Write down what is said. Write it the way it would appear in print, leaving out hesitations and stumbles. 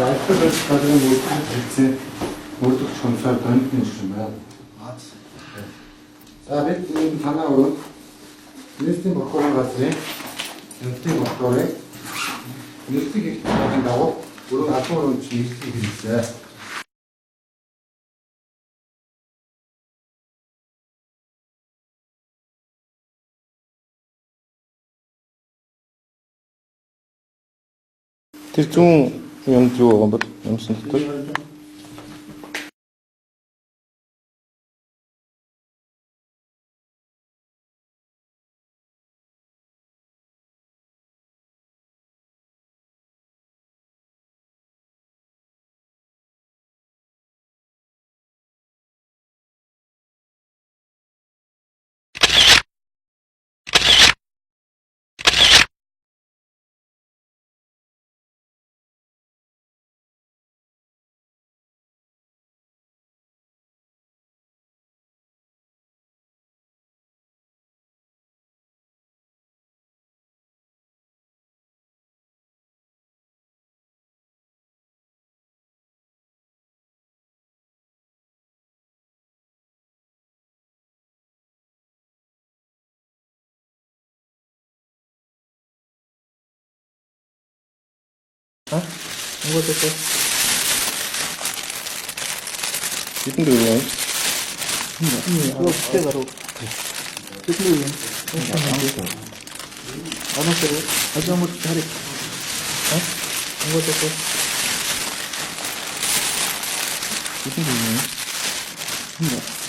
Zweifel gerade multipliziert, multiple сонсоод тоньхон юм байна. За бид энэ танаа өрөө нэртийн бохорын газрын нэртийн бохорыг нэртийн их тааны дагуу өрөө албан өрөөнд нэртийг хэлсэн. Тэр зүүн юм юу байгаа юм бол юмсан дотор. Вот это. Видно ли его? Нет, вот все дорог. Петлю. Одну вторую. Одну вот шарик. Вот это. Видно ли его? Нет.